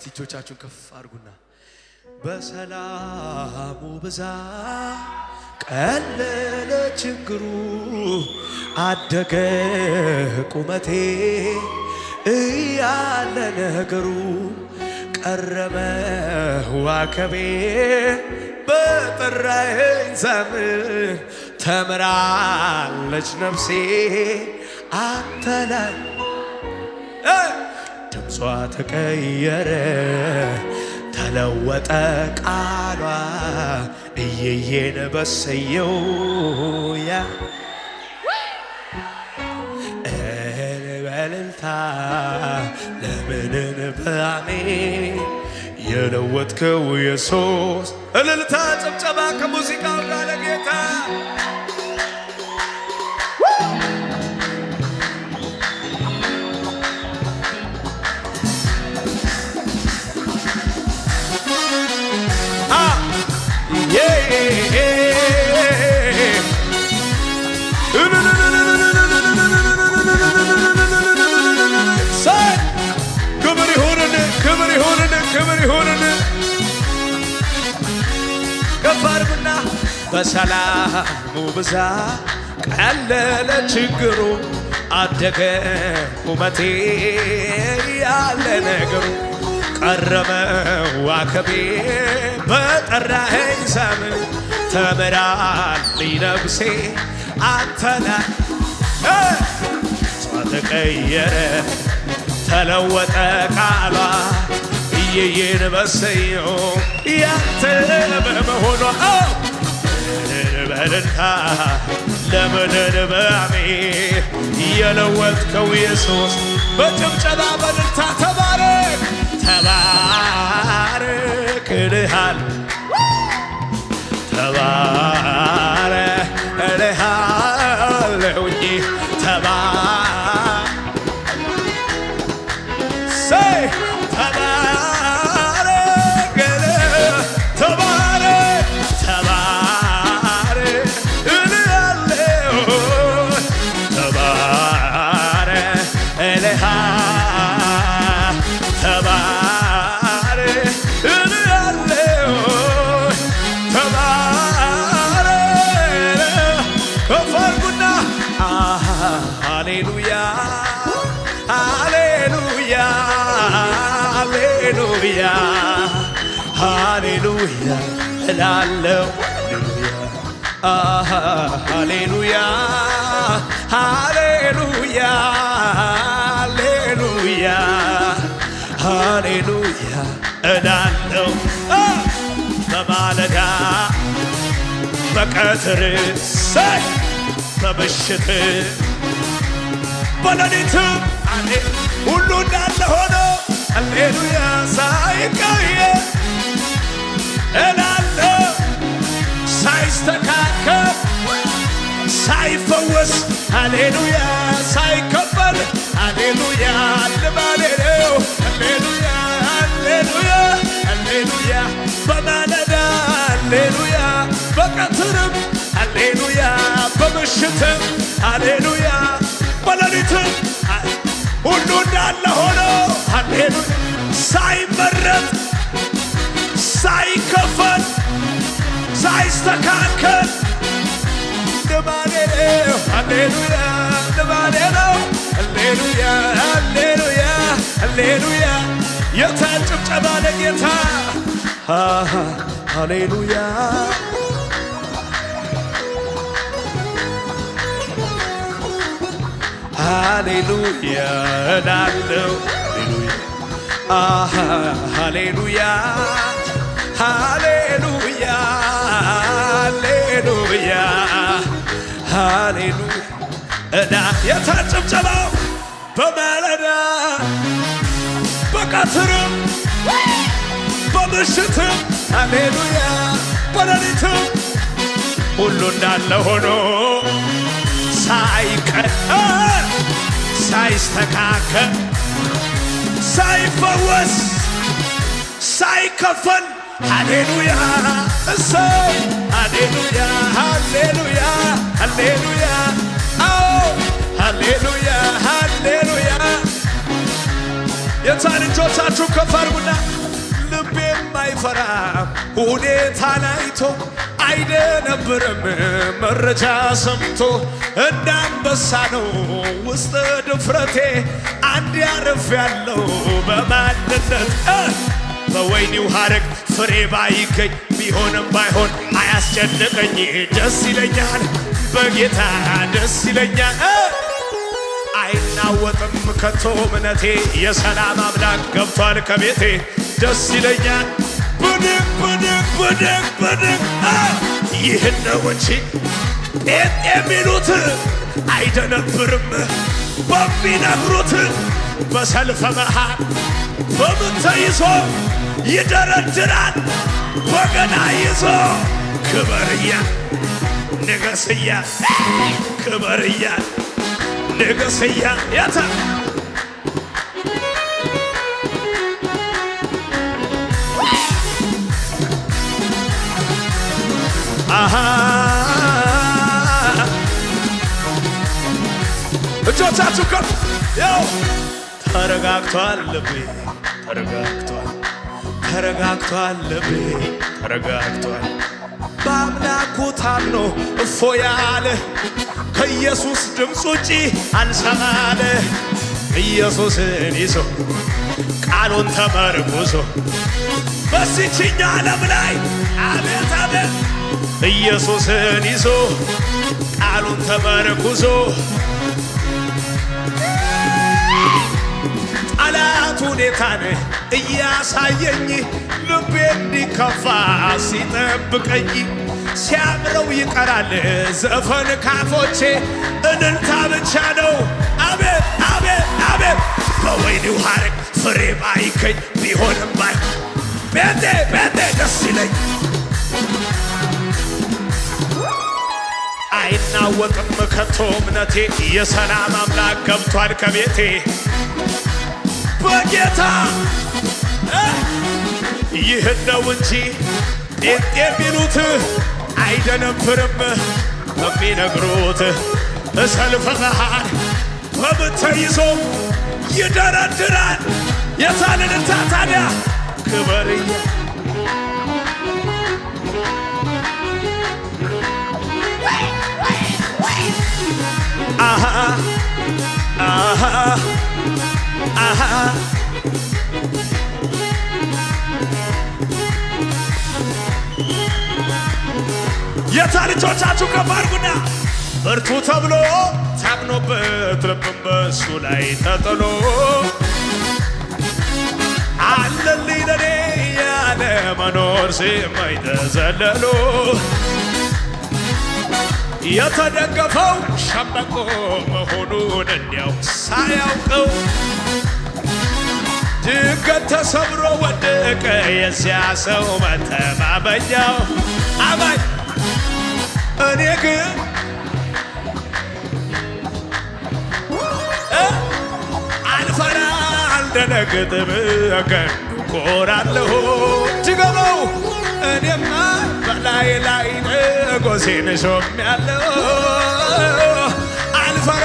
እጆቻችሁን ከፍ አድርጉና በሰላሙ ብዛት ቀለለ ችግሩ አደገ ቁመቴ እያለ ነገሩ ቀረበ ዋከቤ በጠራኸኝ ዘመን ተምራለች ነፍሴ አንተ ላይ ድምጿ ተቀየረ ተለወጠ ቃሏ እየየን በሰየው ያ በልልታ ለምንን በአሜን የለወጥከው ኢየሱስ እልልታ ጭብጨባ ከሙዚቃው ጋር ለጌታ ክብር ይሁን ከፋርና በሰላሙ ብዛት ቀለለ ችግሩ አደገ ቁመቴ ያለ ነገሩ ቀረበ ዋከቤ በጠራኸኝ ዘመን ተምራለች ነፍሴ አንተና ተቀየረ ተለወጠ ቃሏ እየየን በሰየው ያንተ በመሆኗ በልልታ ለምንን በአሜን የለወጥከው ኢየሱስ በጭብጨባ በልልታ ተባረክ ተባረክ እልሃል ተባረክ እልሃለሁኝ ሃሌሉያ እላለሁ ሃሌሉያ ሃሌሉያ ሃሌሉያ ሃሌሉያ እላለሁ በማለዳ በቀትር በምሽት በሌሊትም ሁሉ እንዳለ ሆኖ ሃሌሉያ ሳይቀየር እላለሁ ሳይስተካከል ሳይፈወስ ሃሌሉያ ሳይከፈል ሃሌሉያ ልማዴ ነው ሃሌሉያ ሃሌሉያ ሃሌሉያ በማለዳ ሃሌሉያ በቀትርም ሃሌሉያ በምሽትም ሃሌሉያ በሌሊትም ሁሉ እንዳለ ሆኖ ሃሌሉያ ሳይመረጥ ሳይከፈል ሳይስተካከል ልማዴ ነው ሃሌሉያ ልማዴ ነው ሃሌሉያ ሃሌሉያ ሃሌሉያ የታን ጭብጨባ ለጌታ ሃሌሉያ ሃሌሉያ እላለሁ ሃሌሉያ ሃሌሉያ ሃሌሉያ ሃሌሉያ እና የታጨብጨባው በማለዳ በቀትርም በምሽትም ሃሌሉያ በሌሊትም ሁሉ እንዳለ ሆኖ ሳይቀር ሳይስተካከል ሳይፈወስ ሳይከፈል ሃሌሉያ እሰይ ሃሌሉያ ሃሌሉያ ሃሌሉያ አዎ ሃሌሉያ ሃሌሉያ የታን እጆቻችሁ ከፍ አድርጉና አይፈራም ሁኔታን አይቶ አይደነብርም መረጃ ሰምቶ እንደ አንበሳ ነው ውስጥ ድፍረቴ አንድ ያረፍ ያለው በማንነት በወይኒው ሐረግ ፍሬ ባይገኝ ቢሆንም ባይሆን አያስጨንቀኝ ደስ ይለኛል በጌታ ደስ ይለኛል አይናወጥም ከቶ እምነቴ የሰላም አምላክ ገብቷል ከቤቴ ደስ ይለኛል ብድግ ብድግ ብድግ ብድግ ይህን ነው እንጂ ጴንጤ የሚሉት አይደነብርም በሚነግሩት በሰልፈ መሃል በምን ተይዞ ይደረድራል በገና ይዞ ክበርያ ንገስያ ክበርያ ንገስያ ያታ አሃ እጆቻችሁ ከፍ ያው ተረጋግቷል ልቤ ተረጋግቷል ተረጋግቷል ልቤ ተረጋግቷል በአምላኩ ታምኖ እፎ ያለ ከኢየሱስ ድምፅ ውጪ አልሰማለ ኢየሱስን ይዞ ቃሉን ተመርኩዞ በዚችኛ ዓለም ላይ አቤት አቤት ኢየሱስን ይዞ ቃሉን ተመርኩዞ ጠላት ሁኔታን እያሳየኝ ልቤ እንዲከፋ ሲጠብቀኝ ሲያምረው ይቀራል ዘፈን ካፎቼ እልልታ ብቻ ነው አቤት አቤት አቤት በወይኒው ሐረግ ፍሬ ባይገኝ ቢሆንም ባይሆን ቤቴ ቤቴ ደስ ይለኝ አይናወጥም ከቶ እምነቴ የሰላም አምላክ ገብቷል ከቤቴ በጌታ ይህን ነው እንጂ ጴንጤ የሚሉት አይደነብርም በሚነግሩት ሰልፈ መሃል በምን ተይዞ ይደረድራል የታልንታ ታዲያ ክበርያ አሃ አሃ አሃ የታልቾቻችሁ ከፍ አድርጉና ብርቱ ተብሎ ታምኖበት ልብም በእሱ ላይ ተጥሎ አለልኝ ለኔ ያለ መኖር ሲመኝ ተዘለሎ የተደገፈው ሸምበቆ መሆኑን እንዲያው ሳያውቀው ድንገት ተሰብሮ ወደቀ የዚያ ሰው መተማመኛው አማኝ እኔ ግን አልፈራ አልደነግጥም ቀንዱ ኮራለሁ ድገመው እኔማ በላይ ላይ ንጉሴን ሾሜያለሁ አልፈራ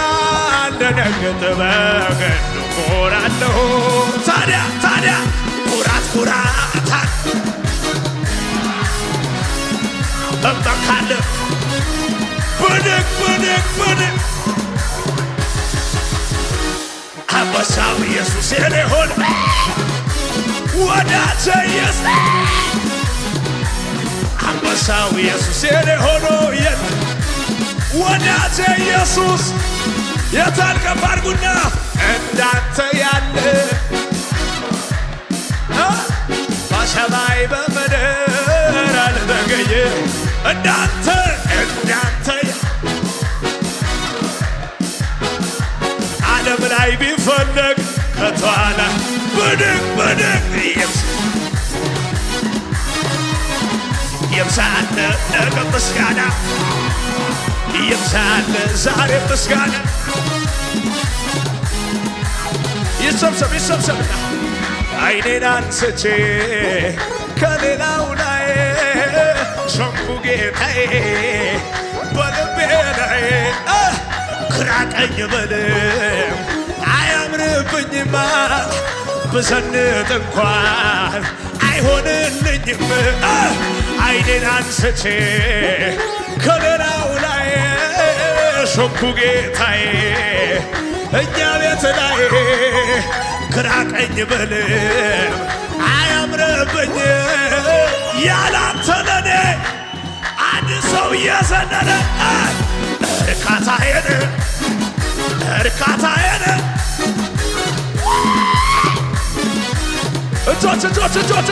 አልደነግጥም ቀንዱ ኮራለሁ ታዲያ ታዲያ ኩራት ኩራታ እመካለሁ ብድግ ብድግ ብድግ አንበሳው ኢየሱስ የኔ ሆነ ወዳጄ ኢየሱስ አንበሳው ኢየሱስ የኔ ሆኖ ወዳጄ ኢየሱስ የታል ከፍ አድርጉና እንዳንተ ያለ በሰማይ በምድር አልተገኘ እንዳንተ ዓለም ላይ ቢፈለግ ከቷላ ብድግ ብድግ ይብዛል ነገ ምስጋና ይብዛል ዛሬ ምስጋና ይሰብሰብ ይሰብሰብና አይኔን አንስቼ ከሌላው ላይ ሾምኩ ጌታዬ በልቤ ላይ ግራ ቀኝ በልም አያምርብኝማ ብዘንጥ እንኳን አይሆንልኝም። አይኔን አንስቼ ከሌላው ላይ ሾኩ ጌታዬ እኛ ቤት ላይ ግራ ቀኝ ብልም አያምርብኝ ያላንተ ለኔ አንድ ሰው እየዘነነ እርካታዬን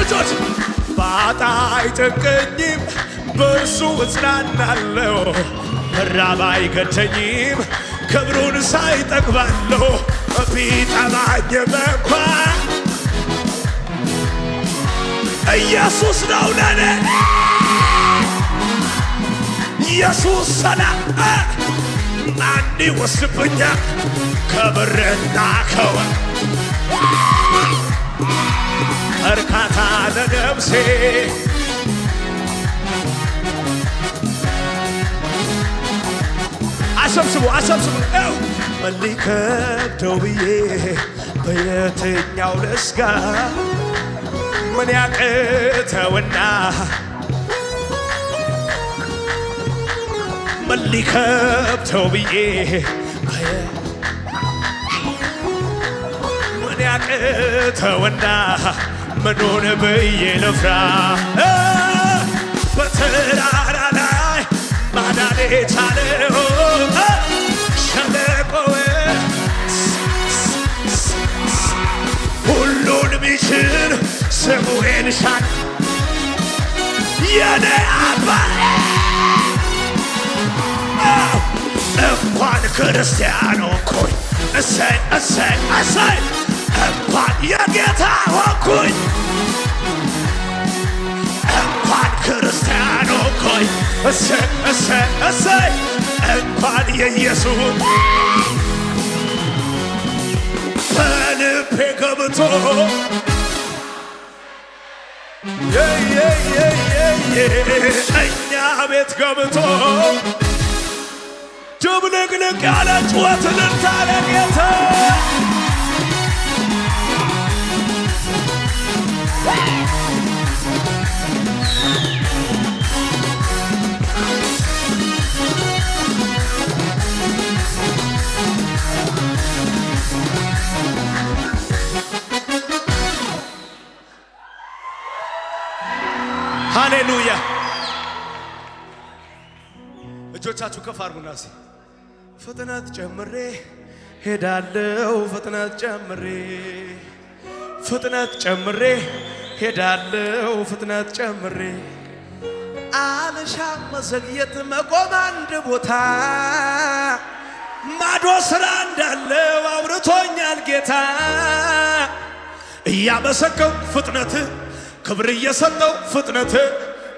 እጆች ባጣ አይጨንቀኝም በእርሱ እጽናናለሁ። መራብ አይገደኝም ክብሩን ሳይ ጠግባለሁ። ቢጠማኝም እንኳን ኢየሱስ ነው ለኔ ኢየሱስ ሰላም ማን ይወስድብኛል ከብርና ከወርቅ እርካታ ለነፍሴ አሰብስቡ ምን ሊከብደው ብዬ በየትኛው ልስጋ ምን ያቅተውና ምን ሊከብደው ብዬ ምን ያቅተውና ምኑን ብዬ ልፍራ በተራራ ላይ ማዳን የቻለው ሸለቆው ሁሉን ሚችል ስሙ ኤልሻዳይ የኔ አባት እንኳን ክርስቲያን ሆንኩኝ እሰይ እንኳን የጌታ ሆንኩኝ እንኳን ክርስቲያን ሆንኩኝ እሰይ እንኳን የኢየሱስ በልቤ ገብቶ እኛ ቤት ገብቶ ድብልቅልቅ ያለ ጩኸትን ታለ ጌታ ሃሌሉያ። እጆቻችሁ ከፍ አድርጉና እስኪ ፍጥነት ጨምሬ ሄዳለሁ ፍጥነት ጨምሬ አልሻም መዘግየት መቆም አንድ ቦታ ማዶ ስራ እንዳለው አውርቶኛል ጌታ እያመሰገንኩ ፍጥነት ክብር እየሰጠው ፍጥነት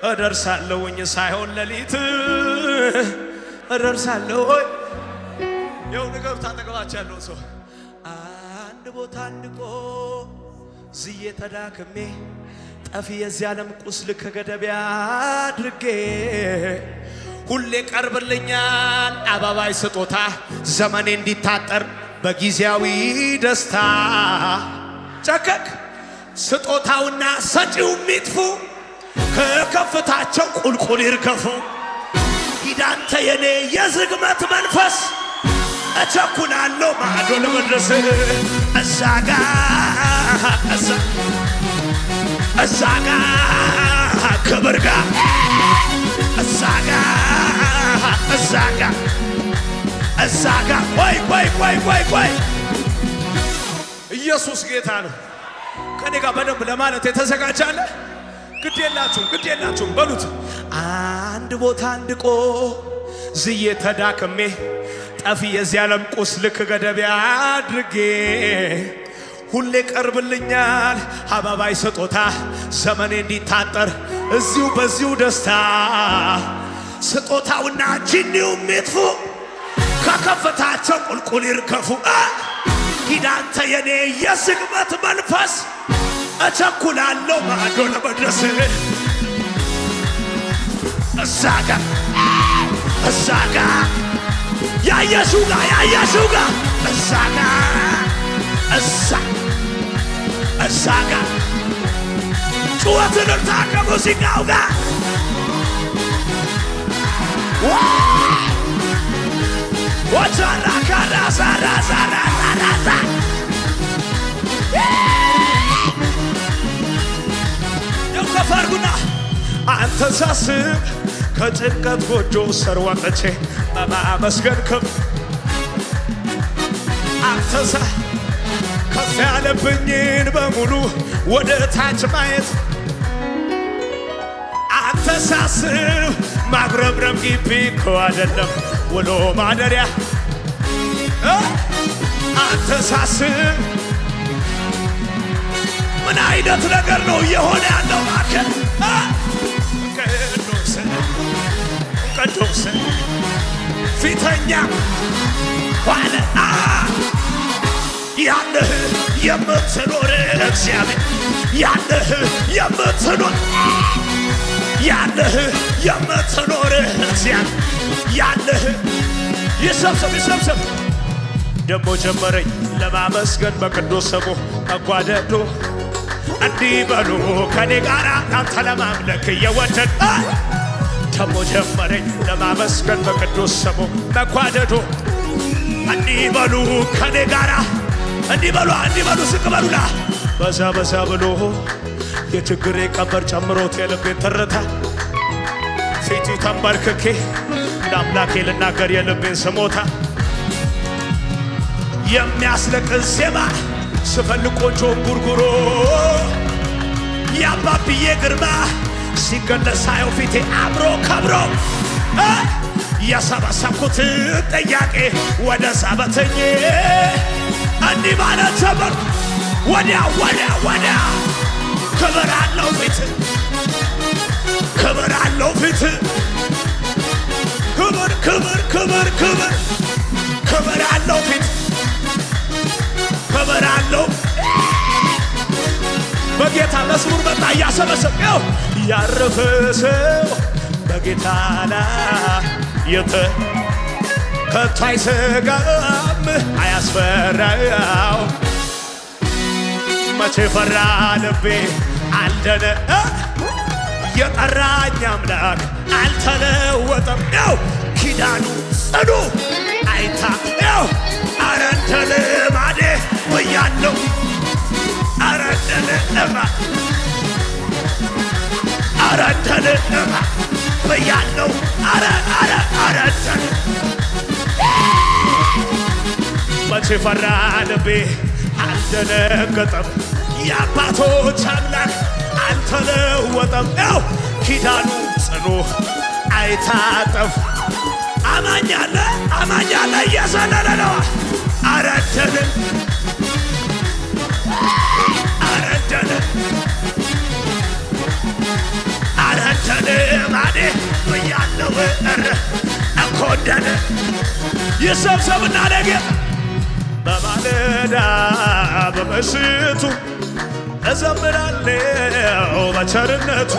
እደርሳለሁኝ ሳይሆን ሌሊት እደርሳለሁ። ይኸው ንገሩ ታጠገባችሁ ያለው ሰው አንድ ቦታ አንቆ ዝዬ ተዳክሜ ጠፊ የዚህ ዓለም ቁስል ከገደቢያ አድርጌ ሁሌ ቀርብልኛል አበባይ ስጦታ ዘመኔ እንዲታጠር በጊዜያዊ ደስታ ጨከክ ስጦታውና ሰጪው ሚጥፉ ከከፍታቸው ቁልቁል ይርከፉ። ሂዳንተ የኔ የዝግመት መንፈስ እቸኩላለሁ ማዶ ለመድረስ እዛጋ ክብር ጋር እዛጋ ቆይ ኢየሱስ ጌታ ነው። ከኔ ጋር በደንብ ለማለት የተዘጋጃለ ግድ የላችሁም በሉት። አንድ ቦታ አንድቆ ዝዬ ተዳክሜ ጠፊ የዚህ ዓለም ቁስል ከገደቢያ አድርጌ ሁሌ ቀርብልኛል አበባይ ስጦታ ዘመኔ እንዲታጠር እዚሁ በዚሁ ደስታ ስጦታውና ጅኒው ሚጥፉ ከከፍታቸው ቁልቁል ይርከፉ። ሂዳንተ የኔ የዝግመት መንፈስ እቸኩላለሁ ማዶ ለመድረስ እዛጋ ያየሱጋ እዛ ጋር ጩኸትን እርታ ከሙዚቃው ጋር ወቻላ ካራሳራሳራሳራሳ የከፈርጉና አንተ ሳስብ ከጭንቀት ጎጆ ስር ወጥቼ በማመስገን ከፍ አንተ ከፍ ያለብኝን በሙሉ ወደ ታች ማየት አንተ ሳስብ ማጉረምረም ግቢ እኮ አይደለም ውሎ ማደሪያ አንተ ሳስብ ምን አይነት ነገር ነው እየሆነ ያለው ማከል ቅዱስ ፊተኛ ኋላ ያለህ የምትኖር እግዚአብሔር ያለህ የምትኖር ያለህ የምትኖር እግዚአብሔር ያለህ ይሰብሰብ ደሞ ጀመረኝ ለማመስገን በቅዱስ ስሙ መጓደዱ እንዲህ በሉ ከኔ ጋር አንተ ለማምለክ እየወደድ ደሞ ጀመረኝ ለማመስገን በቅዱስ ስሙ መጓደዱ እንዲህ በሉ ከኔ ጋር እንዲህ በሉ ዝቅ በሉና በዛ ብሎ የችግሬ ቀንበር ጨምሮት የልቤን ትርታ ፊቱ ተንበርክኬ ለአምላኬ ልናገር የልቤን ስሞታ የሚያስለቅስ ዜማ ስፈልግ ቆንጆ ጉርጉሮ የአባብዬ ግርማ ሲገለጽ ሳየው ፊቴ አምሮ ከብሮ የሰበሰብኩት ጥያቄ ወደ ሰበተኜ እንዲህ ማለት ጀመር ወዲያ ክብር አለው ፊት ክብር አለው ፊት ክብር አለው ፊት ክብር አለው በጌታ መዝሙር መጣ እያሰበሰብው ያረፈ ሰው በጌታ ላይ ከቶ አይሰጋም አያስፈራው መቼ ፈራ ልቤ አልደነ የጠራኝ አምላክ አልተለወጠም ነው ኪዳኑ ጽኑ አይታየው አረ እንደ ልማዴ ብያለሁ አረ እንደ ልማድ ብያለሁ አረ መቼ ፈራ ልቤ አልደነገጠም የአባቶች አምላክ አልተለወጠም ነው ኪዳኑ ጽኑ አይታጠፍ አማኛለ እየዘለለ ነው አረደን ማኔ ብያለው እኮደን ይሰብሰብና ነገ በማለዳ በምሽቱ እዘምራለሁ በቸርነቱ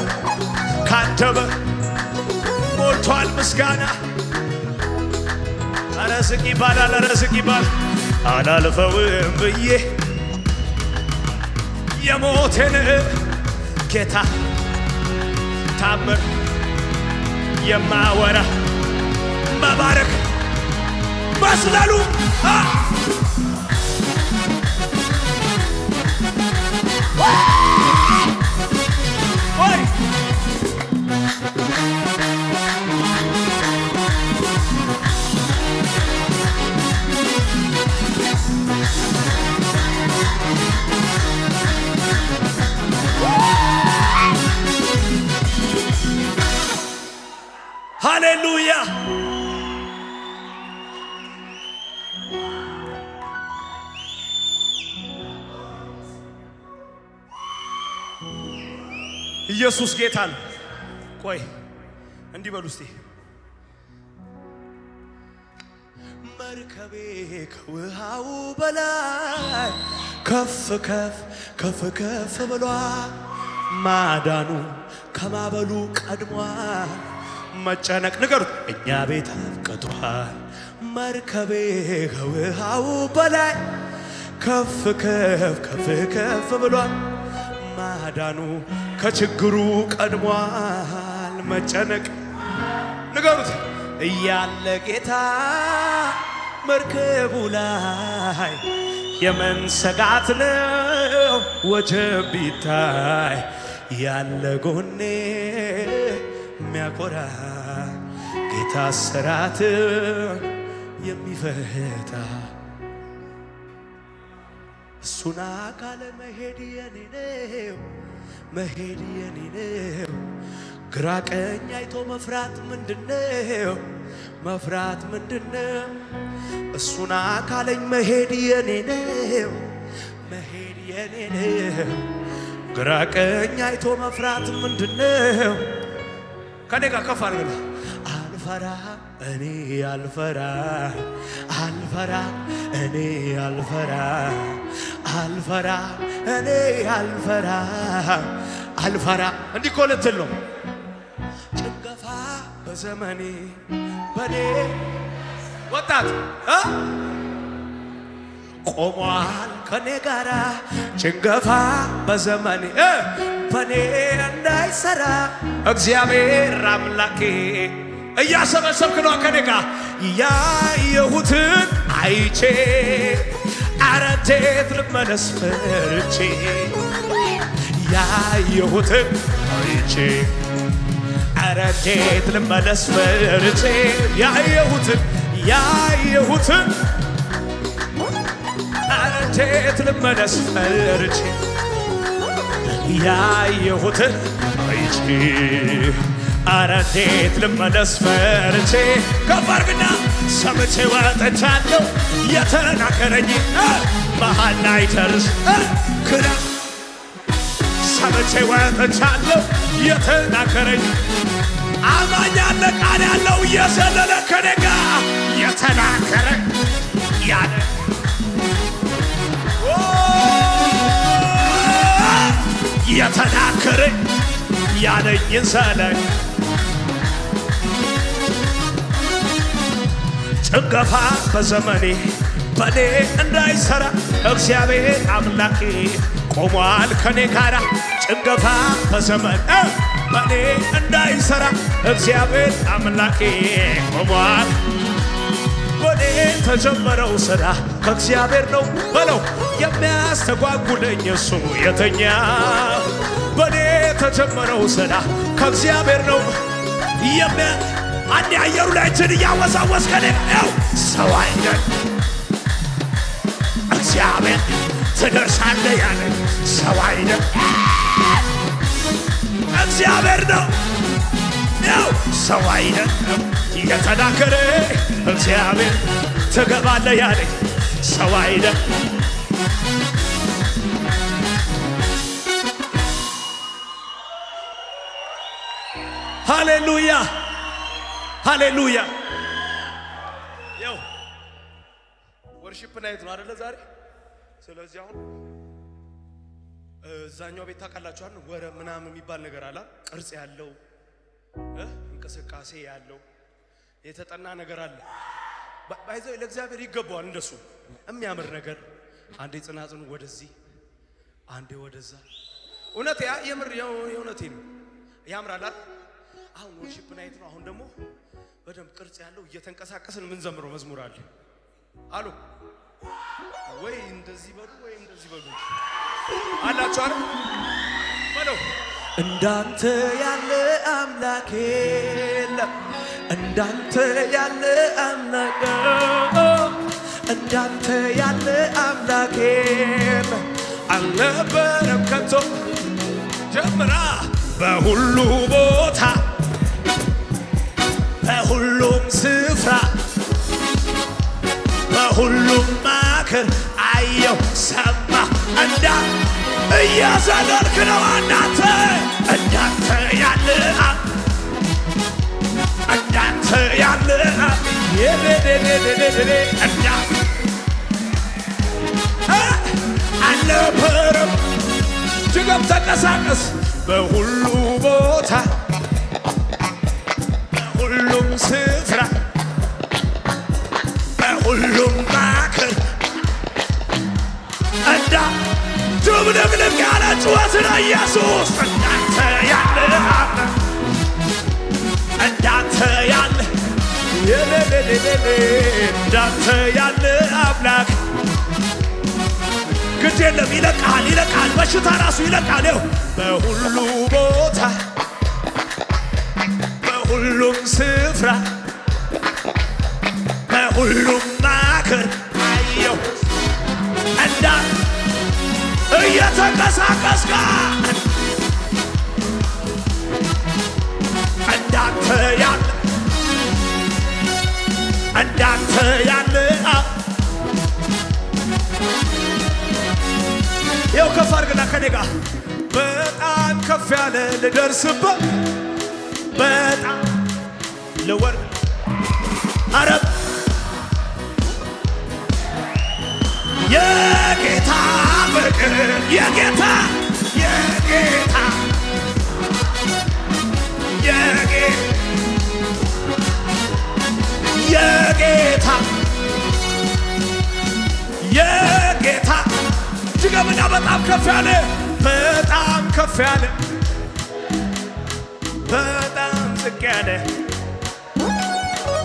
ካንተበ ሞልቷል ምስጋና አረስቅ ይባላል አላልፈውም ብዬ የሞቴን ጌታ ታምር የማወራ መባረክ መስለሉ ሃሌሉያ ኢየሱስ ጌታ ነው። ቆይ እንዲህ በሉ እስቲ መርከቤ ከውሃው በላይ ከፍ ብሏል ማዳኑ ከማበሉ ቀድሟል መጨነቅ ንገሩት እኛ ቤት አብቅቷል መርከቤ ከውሃው በላይ ከፍ ከፍ ከፍ ከፍ ብሏል። ማዳኑ ከችግሩ ቀድሟል። መጨነቅ ንገሩት እያለ ጌታ መርከቡ ላይ የምን ስጋት ነው ወጀብ ቢታይ ያለ ጎኔ የሚያኮራ ጌታ ስራትን የሚፈታ እሱን አካለ መሄድ የኔ ነው መሄድ የኔ ነው። ግራ ቀኝ አይቶ መፍራት ምንድነው መፍራት ምንድነው? እሱን አካለኝ መሄድ የኔ ነው መሄድ የኔ ነው። ግራ ቀኝ አይቶ መፍራት ምንድነው? ከኔ ጋር ከፍ አድርገና አልፈራ እኔ አልፈራ አልፈራ እኔ አልፈራ አልፈራ እኔ አልፈራ አልፈራ። እንዲህ እኮ ልትል ነው ጭንገፋ በዘመኔ በኔ ወጣት ቆሟል ከኔ ጋራ ጭንገፋ በዘመኔ በኔ እንዳይሰራ እግዚአብሔር አምላኬ እያሰበሰብክ ነው ከኔ ጋር ያየሁትን አይቼ ኧረ እንዴት ልመለስ ፈርቼ ያየሁትን አይቼ ኧረ እንዴት ልመለስ ፈርቼ ያየሁትን ኧረ እንዴት ልመለስ ፈርቼ ያየሁትን አይቼ ኧረ እንዴት ልመለስ ፈርቼ ከፍ አድርግና ሰምቼ ወጥቻለሁ የተናገረኝ መሃል ላይ ደርስ ክዳ ሰምቼ ወጥቻለሁ የተናገረኝ አማኝ አለ ቃል ያለው እየዘለለ ከኔ ጋር የተናገረኝ ያለ የተናገረኝ ያለኝን ሰለኝ ጭንገፋ በዘመኔ በኔ እንዳይሰራ እግዚአብሔር አምላኬ ቆሟል ከኔ ጋራ ጭንገፋ በዘመን በኔ እንዳይሰራ እግዚአብሔር አምላኬ ቆሟል። በኔ ተጀመረው ስራ ከእግዚአብሔር ነው በለው የሚያስተጓጉለኝ እሱ የተኛ በኔ ተጀመረው ስራ ከእግዚአብሔር ነው አንድ አየሩ ላይ እጅን እያወዛወዝ ከኔ ነው ሰው አይደል እግዚአብሔር ትደርሳለህ ያለ ሰው አይደል እግዚአብሔር ነው ሰው አይደል የተናገረ እግዚአብሔር ትገባለህ ያለ ሰው አይደል ሃሌሉያ ሃሌሉያ። ያው ወርሺፕ ናይት ነው አይደለ ዛሬ። ስለዚህ አሁን እዛኛው ቤት ታውቃላችኋል ወረ ምናምን የሚባል ነገር አለ ቅርጽ ያለው እንቅስቃሴ ያለው የተጠና ነገር አለ። ባይዘው ለእግዚአብሔር ይገባዋል እንደሱ የሚያምር ነገር። አንዴ ጽናጽኑ ወደዚህ አንዴ ወደዛ እውነት ያ የምር የእውነቴ ነው ያምራል አይደል? አሁን ወርሺፕ ናይት ነው። አሁን ደግሞ በደንብ ቅርጽ ያለው እየተንቀሳቀስን ምን ዘምረው መዝሙር አለ አሉ ወይ እንደዚህ በሉ ወይ እንደዚህ በሉ አላችሁ አይደል? በለው እንዳንተ ያለ አምላክ የለም እንዳንተ ያለ አምላክ እንዳንተ ያለ አምላክ የለም አልነበረም ከቶ ጀምራ በሁሉ ቦታ በሁሉም ስፍራ በሁሉም ማዕከል አየው ሰማ እንዳ እያዘለልክ ነው እንዳንተ ያለ እንዳንተ ያለ አልነበረም ጅገም ተንቀሳቀስ በሁሉ ቦታ በሁሉም ስፍራ በሁሉም ማዕከል ኢየሱስ እንዳንተ ያለ አምላክ እንዳንተ ያለ እንዳንተ ያለ አምላክ ግድ የለም ይለቃል ይለቃል በሽታ ራሱ ይለቃል ይኸው በሁሉ ቦታ በሁሉም ስፍራ በሁሉም ማዕከል አየሁ እየተንቀሳቀስካ እንዳንተ ያለ እንዳንተ ያለ ይኸው ከፍ አድርግና ከኔ ጋር በጣም ከፍ ያለ ልደርስበት በጣም ልወርድ አረብ የጌታ ፍቅር የጌታ ድገምና በጣም ከፍ ያለ በጣም ከፍ ያለ በጣም ዝቅ ያለ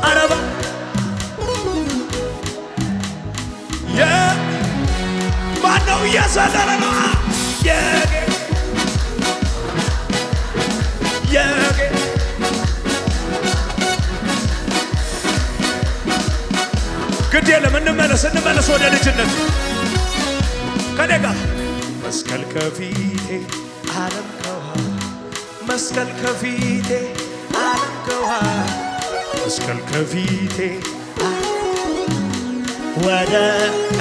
አረባ ማነው እየዘለለ ነው ግድ የለም እንመለስ ወደ ልጅነት ከኔ ጋር መስቀል ከፊቴ ዓለም ከኋላ መስቀል ከፊቴ ዓለም ከኋላ መስቀል ከፊቴ ወደ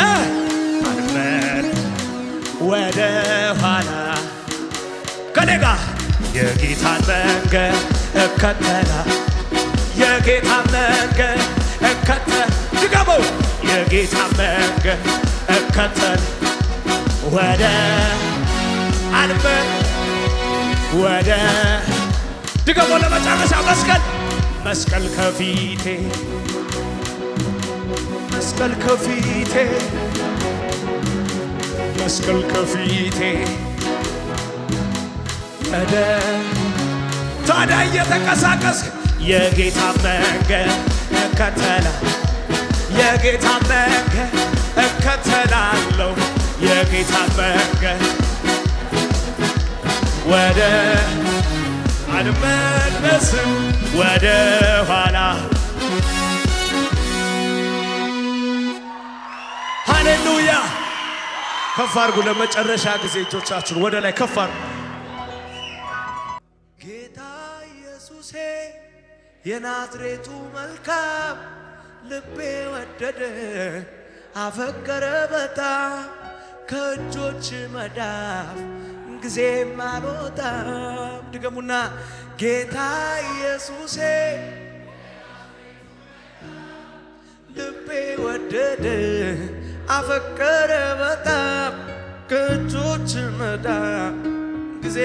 አልመር ወደ ኋላ ከኔ ጋር የጌታን መንገድ እከተላ የጌታን መንገድ እከተል ድገመው የጌታን መንገድ እከተል ወደ አልመር ወደ ድገመው ለመጨረሻ መስቀል ከፊቴ መስቀል ከፊቴ መስቀል ከፊቴ ታዲያ እየተንቀሳቀስክ የጌታ መንገድ እከተላ የጌታ መንገድ እከተላለሁ የጌታ መንገድ ወደ አልመለስም ወደ ኋላ ሃሌሉያ ከፍ አድርጉ ለመጨረሻ ጊዜ እጆቻችሁን ወደ ላይ ከፍ አድርጉ ጌታ ኢየሱሴ የናዝሬቱ መልካም ልቤ ወደደ አፈቀረ በጣም ከእጆች መዳፍ ጊዜም አልወጣም ድገሙና ጌታ ኢየሱሴ ልቤ ወደደ አፈቀረ በጣም ከእጆች መዳፍ ጊዜ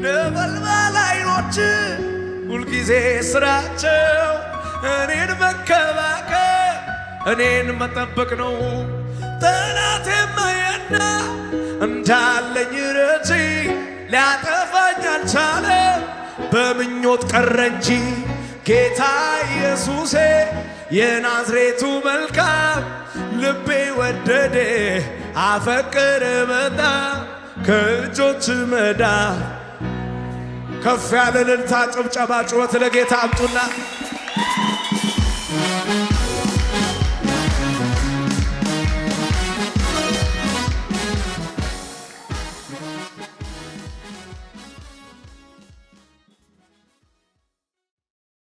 ነበልባል ዓይኖች ሁልጊዜ ስራቸው እኔን መከባከብ እኔን መጠበቅ ነው ጠላቴ ማየና እንዳለኝ ረጂ ሊያጠፋኝ አልቻለም በምኞት ቀረ እንጂ ጌታ ኢየሱሴ የናዝሬቱ መልካም ልቤ ወደደ አፈቀረ በጣም ከእጆች መዳፍ ከፍ ያለ እልልታ ጭብጨባ ጩኸት ለጌታ አምጡና